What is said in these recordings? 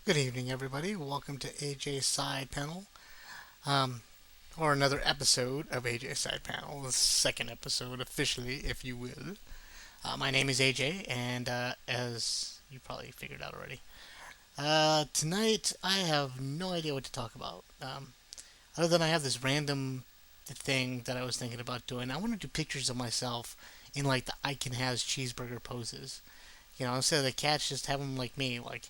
Good evening, everybody. Welcome to AJ's Side Panel, um, or another episode of AJ's Side Panel, the second episode officially, if you will. My name is AJ, and as you probably figured out already, tonight I have no idea what to talk about. Other than I have this random thing that I was thinking about doing. I want to do pictures of myself in like the I can has cheeseburger poses. Instead of the cats, just have them like me, like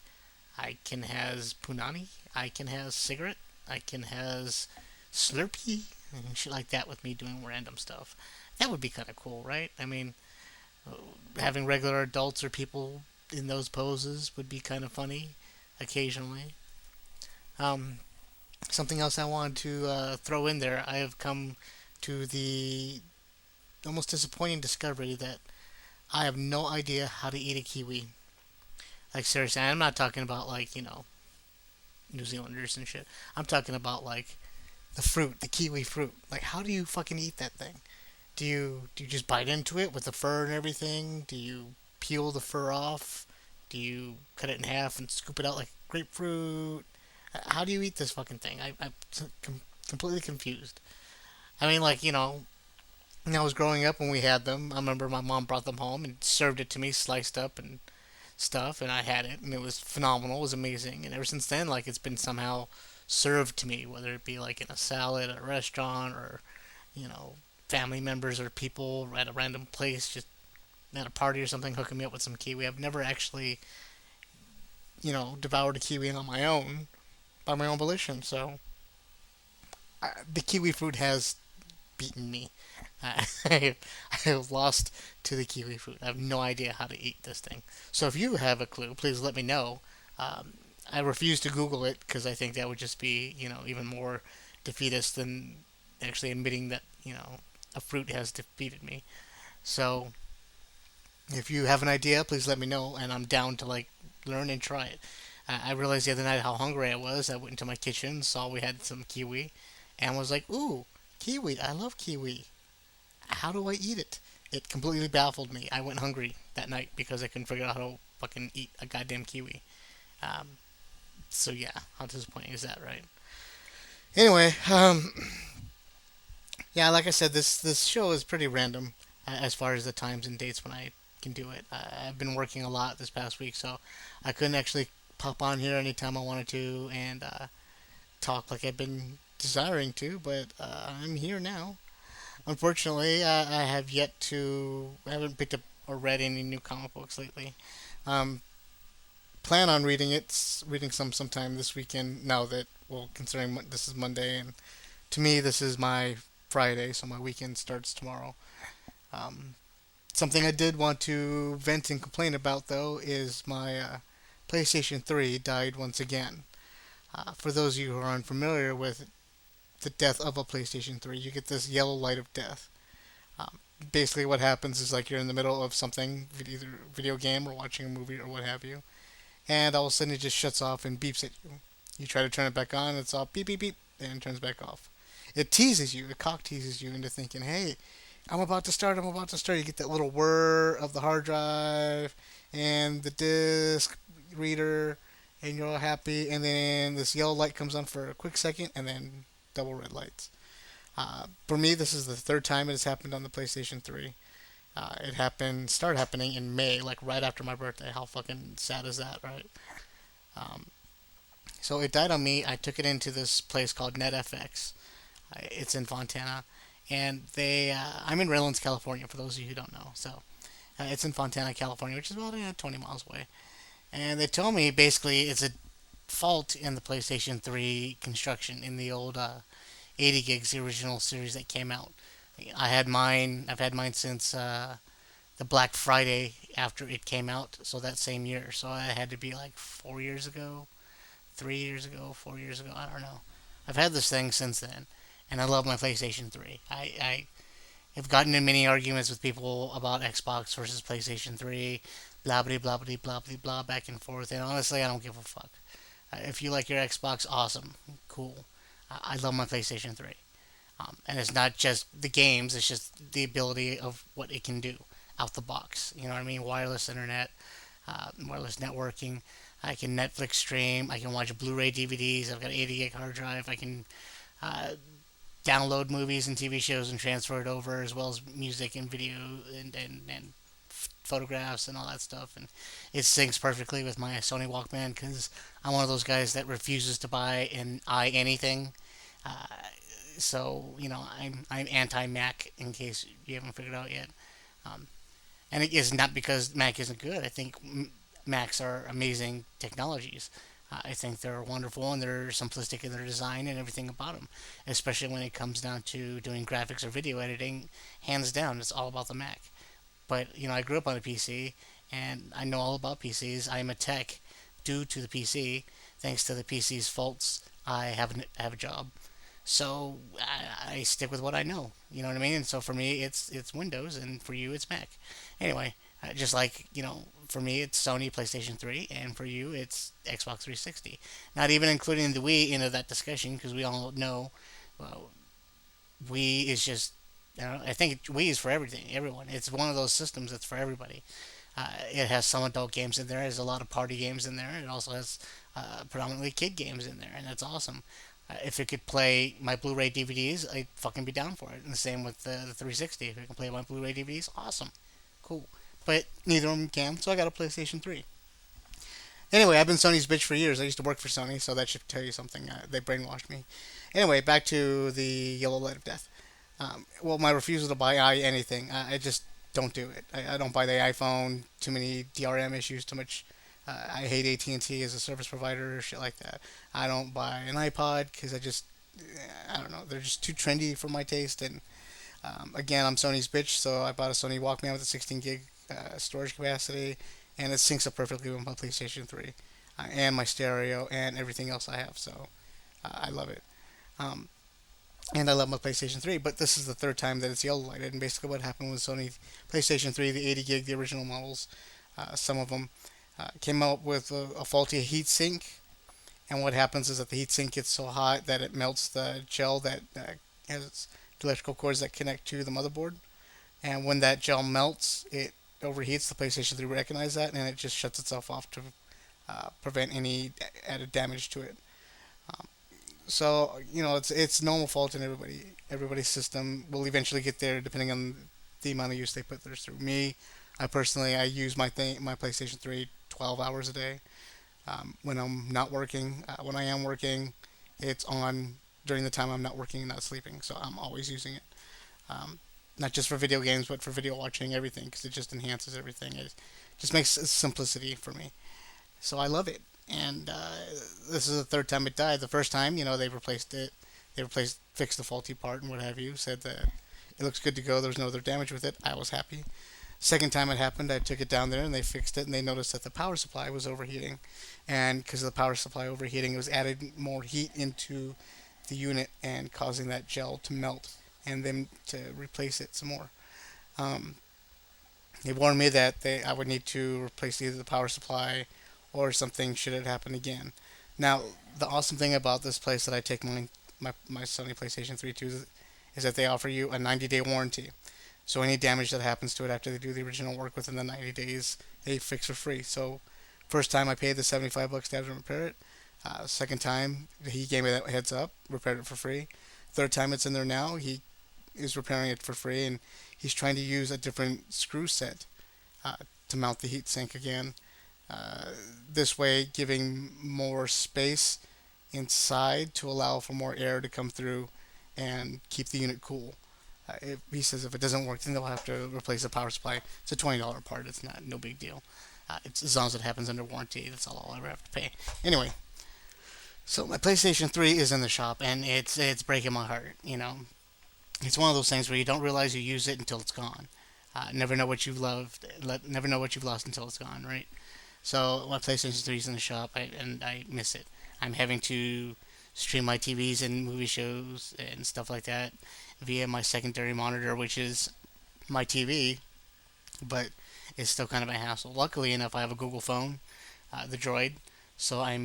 I can has punani. I can has cigarette. I can has Slurpee and shit like that with me doing random stuff. That would be kind of cool, right? I mean, having regular adults or people in those poses would be kind of funny occasionally. Um, Something else I wanted to throw in there. I have come to the almost disappointing discovery that I have no idea how to eat a kiwi. Like seriously, I'm not talking about like New Zealanders and shit. I'm talking about like the fruit, the kiwi fruit. Like, how do you fucking eat that thing? Do you just bite into it with the fur and everything? Do you peel the fur off? Do you cut it in half and scoop it out like grapefruit? How do you eat this fucking thing? I'm completely confused. I mean, like when I was growing up when we had them, I remember my mom brought them home and served it to me, sliced up and stuff, and I had it, and it was phenomenal. It was amazing, and ever since then, like it's been somehow served to me, whether it be like in a salad at a restaurant or you know family members or people at a random place, just at a party or something, hooking me up with some kiwi. I've never actually devoured a kiwi on my own by my own volition, so the kiwi fruit has beaten me. I have lost to the kiwi fruit. I have no idea how to eat this thing. So if you have a clue, please let me know. Um, I refuse to Google it because I think that would just be, even more defeatist than actually admitting that, a fruit has defeated me. So if you have an idea, please let me know, and I'm down to like learn and try it. I realized the other night how hungry I was. I went into my kitchen, saw we had some kiwi, and was like, "Ooh, kiwi! I love kiwi. How do I eat it?" It completely baffled me. I went hungry that night because I couldn't figure out how to fucking eat a goddamn kiwi. Um, so yeah, how disappointing is that, right? Anyway, yeah, like I said, this show is pretty random as far as the times and dates when I can do it. I've been working a lot this past week, so I couldn't actually pop on here anytime I wanted to and talk like I've been desiring to, but I'm here now. Unfortunately, I have yet to. I haven't picked up or read any new comic books lately. Um, Plan on reading some sometime this weekend. Now that, well, considering this is Monday, and to me this is my Friday, so my weekend starts tomorrow. Um, Something I did want to vent and complain about though is my PlayStation 3 died once again. For those of you who are unfamiliar with the death of a PlayStation 3, you get this yellow light of death. Um, Basically, what happens is like you're in the middle of something, either video game or watching a movie or what have you, and all of a sudden it just shuts off and beeps at you. You try to turn it back on, it's all beep beep beep, and it turns back off. It teases you, it cock teases you into thinking, hey, I'm about to start, I'm about to start. You get that little whir of the hard drive and the disc reader, and you're all happy, and then this yellow light comes on for a quick second, and then double red lights. For me, this is the third time it has happened on the PlayStation 3. Started happening in May, like right after my birthday. How fucking sad is that, right? Um, so it died on me. I took it into this place called NetFX. It's in Fontana, and I'm in Redlands, California. For those of you who don't know, so it's in Fontana, California, which is about 20 miles away. And they told me basically it's a fault in the PlayStation 3 construction in the old 80 gigs, the original series that came out. I had mine. I've had mine since the Black Friday after it came out, so that same year. So I had to be like 4 years ago, 3 years ago, 4 years ago. I don't know. I've had this thing since then, and I love my PlayStation 3. I have gotten in many arguments with people about Xbox versus PlayStation 3, blah blah blah blah blah blah blah, back and forth. And honestly, I don't give a fuck. If you like your Xbox, awesome, cool. I love my PlayStation 3. And it's not just the games; it's just the ability of what it can do out the box. You know what I mean? Wireless internet, wireless networking. I can Netflix stream. I can watch Blu-ray DVDs. I've got an 80 gig hard drive. I can uh, download movies and TV shows and transfer it over, as well as music and video and photographs and all that stuff. And it syncs perfectly with my Sony Walkman because I'm one of those guys that refuses to buy an anything. Uh, so I'm anti Mac in case you haven't figured out yet. Um, and it is not because Mac isn't good. I think Macs are amazing technologies. I think they're wonderful and they're simplistic in their design and everything about them, especially when it comes down to doing graphics or video editing. Hands down, it's all about the Mac. But I grew up on a PC and I know all about PCs. I'm a tech due to the PC. Thanks to the PC's faults, I have a job. So I stick with what I know. You know what I mean? And so for me, it's Windows, and for you, it's Mac. Anyway, just like for me, it's Sony PlayStation 3, and for you, it's Xbox 360. Not even including the Wii into that discussion, because we all know well, Wii is just. I think Wii is for everything, everyone. It's one of those systems that's for everybody. It has some adult games in there. There's a lot of party games in there. It also has predominantly kid games in there, and that's awesome. If it could play my Blu-ray DVDs, I'd fucking be down for it. And the same with the 360. If it can play my Blu-ray DVDs, awesome, cool. But neither of them can, so I got a PlayStation 3. Anyway, I've been Sony's bitch for years. I used to work for Sony, so that should tell you something. They brainwashed me. Anyway, back to the Yellow Light of Death. Well, my refusal to buy anything, I just don't do it. I don't buy the iPhone. Too many DRM issues. Too much. I hate AT&T as a service provider. Shit like that. I don't buy an iPod because I don't know. They're just too trendy for my taste. And again, I'm Sony's bitch, so I bought a Sony Walkman with a 16 gig storage capacity, and it syncs up perfectly with my PlayStation 3 and my stereo and everything else I have. So I love it. Um, and I love my PlayStation 3, but this is the third time that it's yellow lighted. And basically, what happened with Sony PlayStation 3, the 80 gig, the original models, some of them came out with a faulty heat sink. And what happens is that the heat sink gets so hot that it melts the gel that has electrical cords that connect to the motherboard. And when that gel melts, it overheats. The PlayStation 3 recognizes that, and it just shuts itself off to prevent any added damage to it. Um, so it's normal fault in everybody's system will eventually get there depending on the amount of use they put through. Me, I use my PlayStation 3 12 hours a day. When I'm not working, when I am working, it's on during the time I'm not working and not sleeping. So I'm always using it. Um, Not just for video games, but for video watching, everything, because it just enhances everything. It just makes simplicity for me. So I love it. And this is the third time it died. The first time, they replaced it. Fixed the faulty part and what have you. Said that it looks good to go. There was no other damage with it. I was happy. Second time it happened, I took it down there and they fixed it, and they noticed that the power supply was overheating, and because of the power supply overheating, it was added more heat into the unit and causing that gel to melt, and then to replace it some more. Um, they warned me that I would need to replace either the power supply or something should it happen again. Now, the awesome thing about this place that I take my Sony PlayStation 3 to is that they offer you a 90-day warranty. So any damage that happens to it after they do the original work within the 90 days, they fix for free. So first time I paid the $75 to have them repair it. Second time he gave me that heads up, repaired it for free. Third time it's in there now, he is repairing it for free, and he's trying to use a different screw set uh, to mount the heatsink again. Uh, this way, giving more space inside to allow for more air to come through and keep the unit cool. He says if it doesn't work, then they'll have to replace the power supply. It's a $20 part. It's not no big deal. It's as long as it happens under warranty. That's all I'll ever have to pay. Anyway, so my PlayStation 3 is in the shop, and it's breaking my heart. It's one of those things where you don't realize you use it until it's gone. Never know what you've loved. Never know what you've lost until it's gone. Right. So my PlayStation 3 is in the shop, and I miss it. I'm having to stream my TVs and movie shows and stuff like that via my secondary monitor, which is my TV, but it's still kind of a hassle. Luckily enough, I have a Google phone, the Droid, so I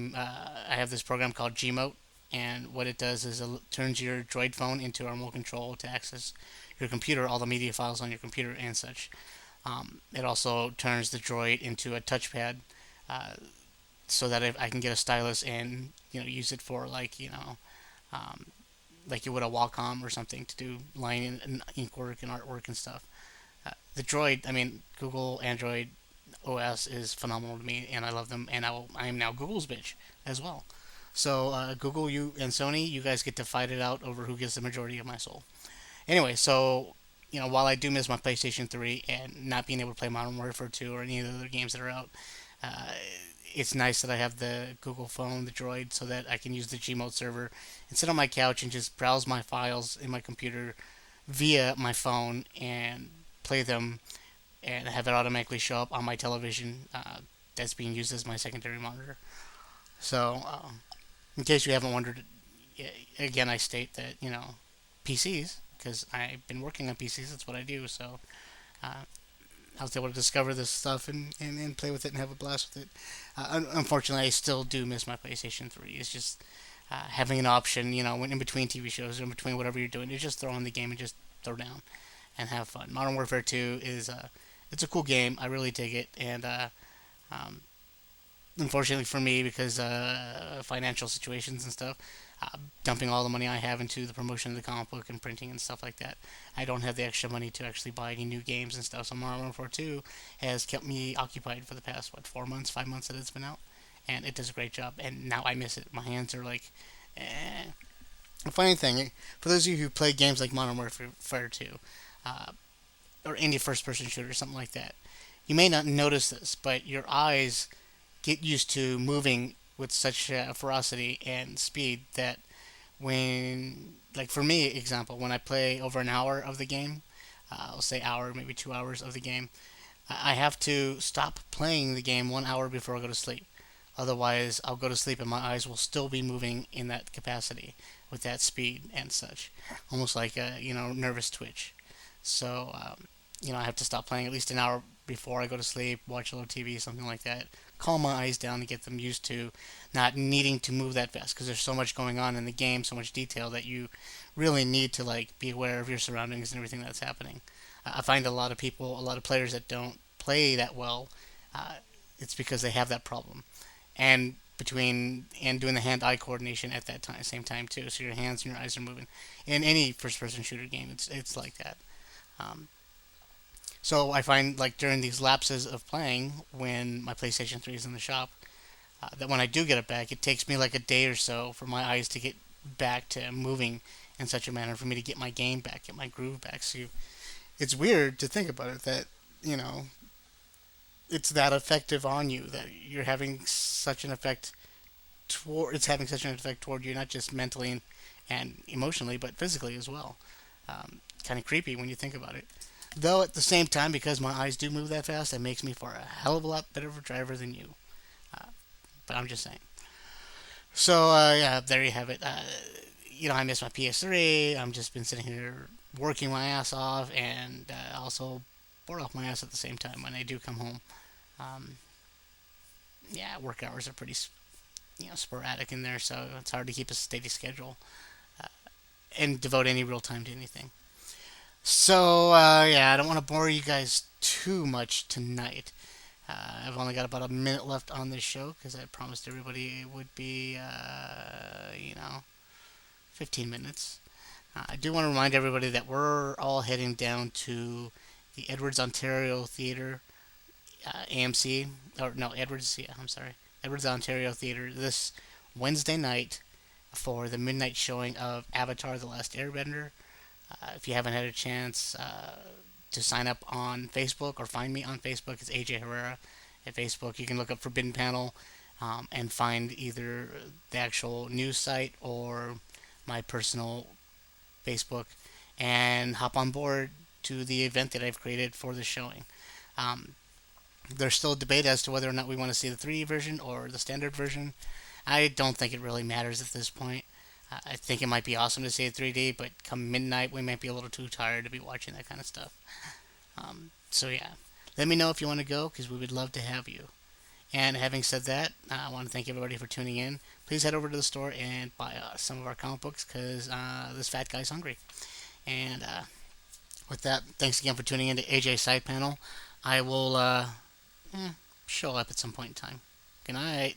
have this program called Gmote, and what it does is it turns your Droid phone into a remote control to access your computer, all the media files on your computer and such. It also turns the Droid into a touchpad, uh, so that I can get a stylus and use it for like um, like you would a Wacom or something to do line and ink work and artwork and stuff. The Droid, I mean Google Android OS is phenomenal to me, and I love them. And I am now Google's bitch as well. So Google, you and Sony, you guys get to fight it out over who gets the majority of my soul. Anyway, so while I do miss my PlayStation 3 and not being able to play Modern Warfare 2 or any of the other games that are out, uh, it's nice that I have the Google phone, the Droid, so that I can use the Gmode server and sit on my couch and just browse my files in my computer via my phone and play them and have it automatically show up on my television that's being used as my secondary monitor. So, in case you haven't wondered, again, I state that, PCs, because I've been working on PCs, that's what I do. So, uh, I was able to discover this stuff and play with it and have a blast with it. Unfortunately, I still do miss my PlayStation 3. It's just having an option, when in between TV shows or in between whatever you're doing, you just throw on the game and just throw down and have fun. Modern Warfare 2 is it's a cool game. I really dig it, and um, unfortunately for me, because financial situations and stuff, dumping all the money I have into the promotion of the comic book and printing and stuff like that, I don't have the extra money to actually buy any new games and stuff. So Modern Warfare 2 has kept me occupied for the past 4 months, 5 months that it's been out, and it does a great job. And now I miss it. My hands are like, eh. The funny thing, for those of you who play games like Modern Warfare 2, uh, or any first-person shooter, something like that, you may not notice this, but your eyes get used to moving with such ferocity and speed that when, like for me, example, when I play over an hour of the game, I'll say hour, maybe 2 hours of the game, I have to stop playing the game 1 hour before I go to sleep. Otherwise, I'll go to sleep and my eyes will still be moving in that capacity with that speed and such, almost like a nervous twitch. So I have to stop playing at least an hour before I go to sleep, watch a little TV, something like that. Calm my eyes down to get them used to not needing to move that fast because there's so much going on in the game, so much detail that you really need to like be aware of your surroundings and everything that's happening. I find a lot of people, a lot of players that don't play that well, uh, it's because they have that problem. And doing the hand-eye coordination at that time, same time too, so your hands and your eyes are moving. In any first-person shooter game, it's like that. Um, so I find like during these lapses of playing, when my PlayStation 3 is in the shop, that when I do get it back, it takes me like a day or so for my eyes to get back to moving in such a manner for me to get my game back, get my groove back. So it's weird to think about it that you know it's that effective on you that you're having such an effect toward it's having such an effect toward you, not just mentally and emotionally, but physically as well. Kind of creepy when you think about it. Though at the same time, because my eyes do move that fast, it makes me for a hell of a lot better of a driver than you. Uh, but I'm just saying. So yeah, there you have it. I miss my PS3. I'm just been sitting here working my ass off, and also bored off my ass at the same time when I do come home. Um, yeah, work hours are pretty sporadic in there, so it's hard to keep a steady schedule uh, and devote any real time to anything. So yeah, I don't want to bore you guys too much tonight. I've only got about a minute left on this show because I promised everybody it would be 15 minutes. I do want to remind everybody that we're all heading down to the Edwards Ontario Theatre, AMC, or no, Edwards, yeah, I'm sorry, Edwards Ontario Theatre this Wednesday night for the midnight showing of Avatar: The Last Airbender. If you haven't had a chance to sign up on Facebook or find me on Facebook, it's AJ Herrera at Facebook. You can look up Forbidden Panel and find either the actual news site or my personal Facebook and hop on board to the event that I've created for the showing. Um, there's still a debate as to whether or not we want to see the 3D version or the standard version. I don't think it really matters at this point. I think it might be awesome to see it 3D, but come midnight, we might be a little too tired to be watching that kind of stuff. So yeah, let me know if you want to go because we would love to have you. And having said that, I want to thank everybody for tuning in. Please head over to the store and buy some of our comic books because this fat guy's hungry. And with that, thanks again for tuning in to AJ Side Panel. I will show up at some point in time. Good night.